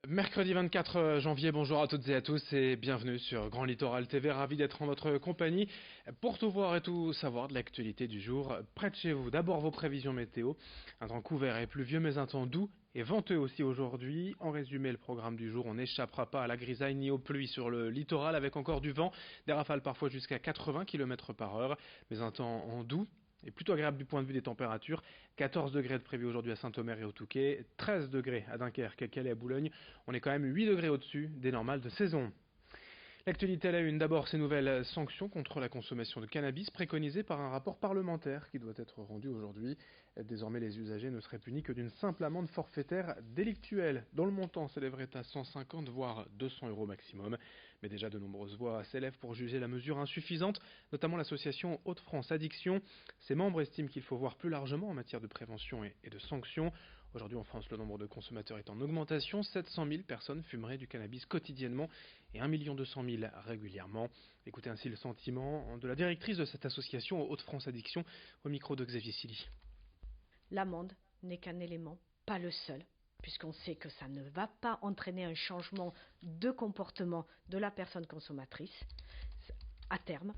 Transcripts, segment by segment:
Mercredi 24 janvier, bonjour à toutes et à tous et bienvenue sur Grand Littoral TV, ravi d'être en votre compagnie pour tout voir et tout savoir de l'actualité du jour près de chez vous. D'abord vos prévisions météo, un temps couvert et pluvieux mais un temps doux et venteux aussi aujourd'hui. En résumé, le programme du jour, on n'échappera pas à la grisaille ni aux pluies sur le littoral avec encore du vent, des rafales parfois jusqu'à 80 km par heure, mais un temps en doux et plutôt agréable du point de vue des températures. 14 degrés de prévu aujourd'hui à Saint-Omer et au Touquet, 13 degrés à Dunkerque, Calais et Boulogne. On est quand même 8 degrés au-dessus des normales de saison. L'actualité à la une, d'abord ces nouvelles sanctions contre la consommation de cannabis préconisées par un rapport parlementaire qui doit être rendu aujourd'hui. Désormais, les usagers ne seraient punis que d'une simple amende forfaitaire délictuelle, dont le montant s'élèverait à 150 voire 200 euros maximum. Mais déjà de nombreuses voix s'élèvent pour juger la mesure insuffisante, notamment l'association Hauts-de-France Addiction. Ses membres estiment qu'il faut voir plus largement en matière de prévention et de sanctions. Aujourd'hui en France, le nombre de consommateurs est en augmentation. 700 000 personnes fumeraient du cannabis quotidiennement et 1 200 000 régulièrement. Écoutez ainsi le sentiment de la directrice de cette association Hauts-de-France Addiction au micro de Xavier Silly. L'amende n'est qu'un élément, pas le seul, puisqu'on sait que ça ne va pas entraîner un changement de comportement de la personne consommatrice. À terme,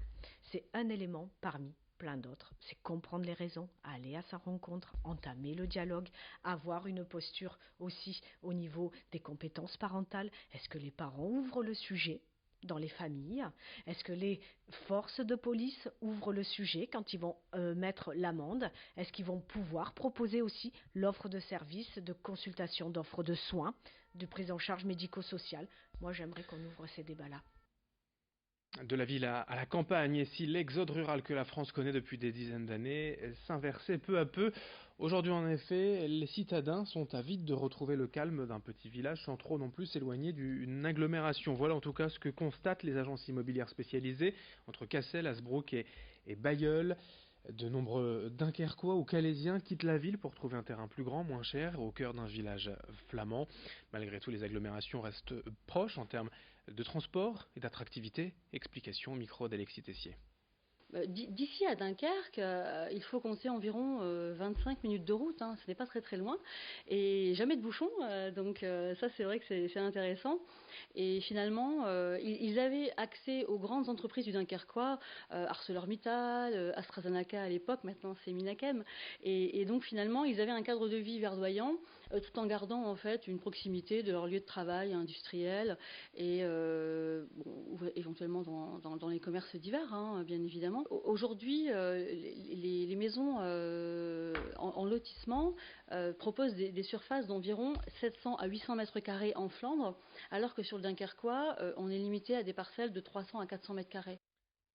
c'est un élément parmi plein d'autres. C'est comprendre les raisons, aller à sa rencontre, entamer le dialogue, avoir une posture aussi au niveau des compétences parentales. Est-ce que les parents ouvrent le sujet dans les familles? Est-ce que les forces de police ouvrent le sujet quand ils vont mettre l'amende? Est-ce qu'ils vont pouvoir proposer aussi l'offre de services, de consultation, d'offre de soins, de prise en charge médico-sociale? Moi, j'aimerais qu'on ouvre ces débats-là. De la ville à la campagne, et si l'exode rural que la France connaît depuis des dizaines d'années s'inversait peu à peu, aujourd'hui en effet, les citadins sont avides de retrouver le calme d'un petit village sans trop non plus s'éloigner d'une agglomération. Voilà en tout cas ce que constatent les agences immobilières spécialisées entre Cassel, Hasbrook et Bailleul. De nombreux Dunkerquois ou Calaisiens quittent la ville pour trouver un terrain plus grand, moins cher, au cœur d'un village flamand. Malgré tout, les agglomérations restent proches en termes de transport et d'attractivité. Explication au micro d'Alexis Tessier. D'ici à Dunkerque, il faut compter environ 25 minutes de route, hein, ce n'est pas très très loin, et jamais de bouchons, donc ça c'est vrai que c'est intéressant. Et finalement, ils avaient accès aux grandes entreprises du Dunkerquois, ArcelorMittal, AstraZeneca à l'époque, maintenant c'est Minakem, et donc finalement ils avaient un cadre de vie verdoyant, tout en gardant en fait une proximité de leur lieu de travail industriel, et éventuellement dans les commerces divers, hein, bien évidemment. Aujourd'hui, les maisons en lotissement proposent des surfaces d'environ 700 à 800 mètres carrés en Flandre, alors que sur le Dunkerquois, on est limité à des parcelles de 300 à 400 mètres carrés.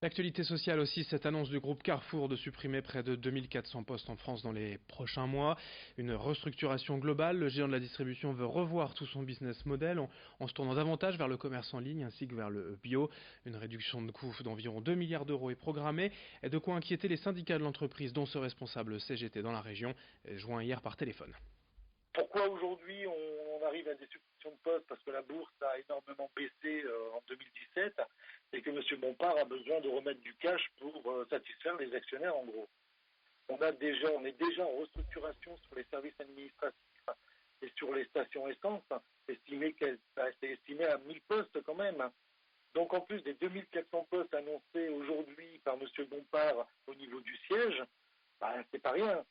L'actualité sociale aussi, cette annonce du groupe Carrefour de supprimer près de 2400 postes en France dans les prochains mois. Une restructuration globale, le géant de la distribution veut revoir tout son business model en se tournant davantage vers le commerce en ligne ainsi que vers le bio. Une réduction de coûts d'environ 2 milliards d'euros est programmée, et de quoi inquiéter les syndicats de l'entreprise dont se responsable CGT dans la région, joint hier par téléphone. Pourquoi aujourd'hui on arrive à des suppressions de postes? Parce que la bourse a énormément baissé en 2017 et que M. Bompard a besoin de remettre du cash pour satisfaire les actionnaires en gros. On est déjà en restructuration sur les services administratifs et sur les stations essence, c'est estimé à 1000 postes quand même. Donc en plus des 2400 postes annoncés aujourd'hui par M. Bompard au niveau du siège, c'est pas rien.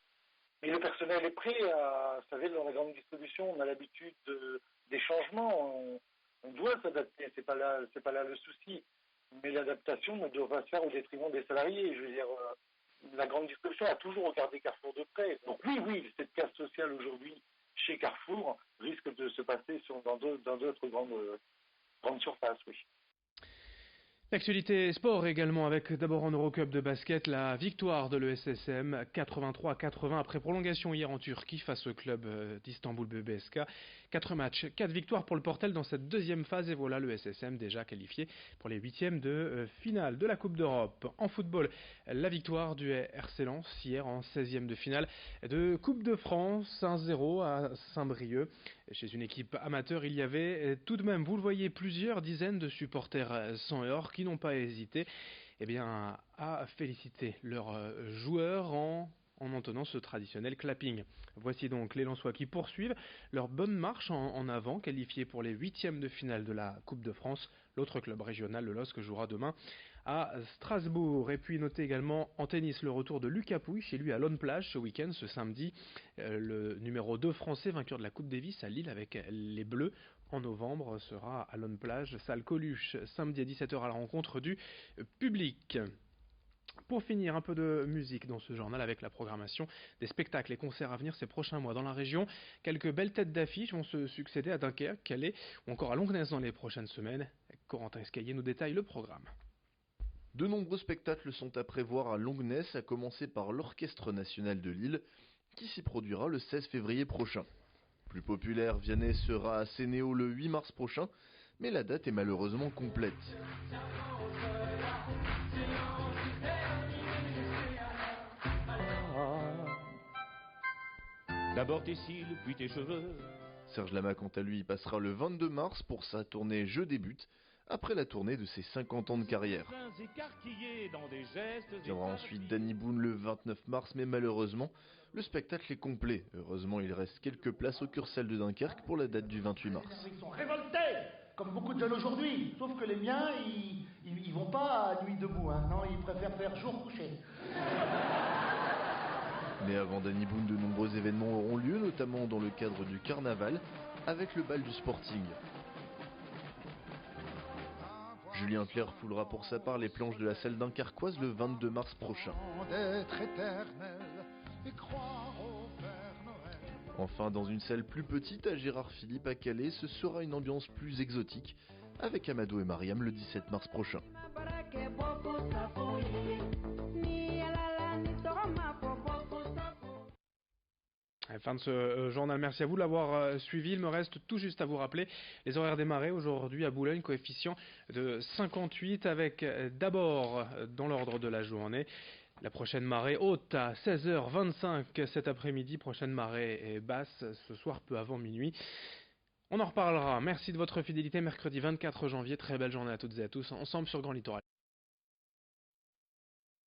Mais le personnel est prêt à, vous savez, dans la grande distribution, on a l'habitude des changements, on doit s'adapter, c'est pas là le souci. Mais l'adaptation ne doit pas se faire au détriment des salariés. Je veux dire, la grande distribution a toujours regardé Carrefour de près. Donc oui, cette casse sociale aujourd'hui chez Carrefour risque de se passer dans d'autres grandes surfaces, oui. L'actualité sport également avec d'abord en Eurocup de basket la victoire de l'ESSM 83-80 après prolongation hier en Turquie face au club d'Istanbul BBSK. 4 matchs, 4 victoires pour le Portel dans cette deuxième phase et voilà l'ESSM déjà qualifié pour les huitièmes de finale de la Coupe d'Europe. En football, la victoire du RC Lens hier en 16e de finale de Coupe de France 1-0 à Saint-Brieuc. Chez une équipe amateur, il y avait tout de même, vous le voyez, plusieurs dizaines de supporters sang et or qui n'ont pas hésité à féliciter leurs joueurs en en entonnant ce traditionnel clapping. Voici donc les Lensois qui poursuivent leur bonne marche en avant, qualifiés pour les 8e de finale de la Coupe de France. L'autre club régional, le LOSC, jouera demain à Strasbourg. Et puis notez également en tennis le retour de Lucas Pouille chez lui à Lone Plage ce week-end, ce samedi. Le numéro 2 français, vainqueur de la Coupe Davis à Lille avec les Bleus en novembre, sera à Lone Plage, salle Coluche, samedi à 17h à la rencontre du public. Pour finir, un peu de musique dans ce journal avec la programmation des spectacles et concerts à venir ces prochains mois dans la région. Quelques belles têtes d'affiche vont se succéder à Dunkerque, Calais ou encore à Longnes dans les prochaines semaines. Corentin Escaillé nous détaille le programme. De nombreux spectacles sont à prévoir à Longnes, à commencer par l'Orchestre National de Lille, qui s'y produira le 16 février prochain. Plus populaire, Vianney sera à Sénéo le 8 mars prochain, mais la date est malheureusement complète. D'abord tes cils, puis tes cheveux. Serge Lama, quant à lui, passera le 22 mars pour sa tournée Je débute, après la tournée de ses 50 ans de carrière. Il y aura ensuite Danny Boone le 29 mars, mais malheureusement, le spectacle est complet. Heureusement, il reste quelques places au Cursal de Dunkerque pour la date du 28 mars. Ils sont révoltés, comme beaucoup de jeunes aujourd'hui. Sauf que les miens, ils vont pas à nuit debout, hein. Non, ils préfèrent faire jour couché. Mais avant Danny Boone, de nombreux événements auront lieu, notamment dans le cadre du carnaval, avec le bal du Sporting. Julien Clerc foulera pour sa part les planches de la salle dunkerquoise le 22 mars prochain. Enfin, dans une salle plus petite à Gérard Philippe à Calais, ce sera une ambiance plus exotique, avec Amadou et Mariam le 17 mars prochain. Fin de ce journal, merci à vous de l'avoir suivi. Il me reste tout juste à vous rappeler les horaires des marées. Aujourd'hui à Boulogne, coefficient de 58 avec d'abord dans l'ordre de la journée la prochaine marée haute à 16h25 cet après-midi, prochaine marée basse ce soir peu avant minuit. On en reparlera. Merci de votre fidélité. Mercredi 24 janvier, très belle journée à toutes et à tous ensemble sur Grand Littoral.